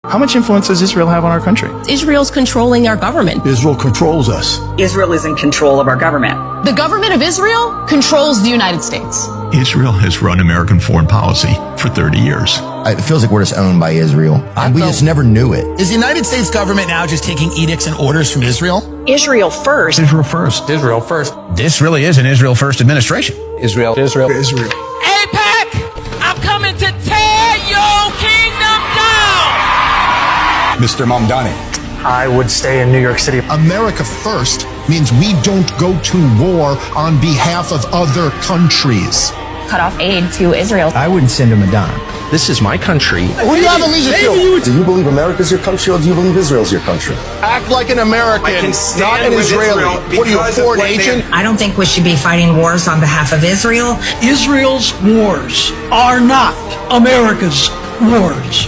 How much influence does Israel have on our country? Israel's controlling our government. Israel controls us. Israel is in control of our government. The government of Israel controls the United States. Israel has run American foreign policy for 30 years. It feels like we're just owned by Israel. And we just never knew it. Is the United States government now just taking edicts and orders from Israel? Israel first. Israel first. Israel first. This really is an Israel first administration. Israel. AIPAC, I'm coming to tear your kingdom down. Mr. Mamdani. I would stay in New York City. America first means we don't go to war on behalf of other countries. Cut off aid to Israel. I wouldn't send him a dime. This is my country. Who do you have allegiance to? Do you believe America's your country, or do you believe Israel's your country? Act like an American, not an Israeli. What are you, a foreign agent? I don't think we should be fighting wars on behalf of Israel. Israel's wars are not America's wars.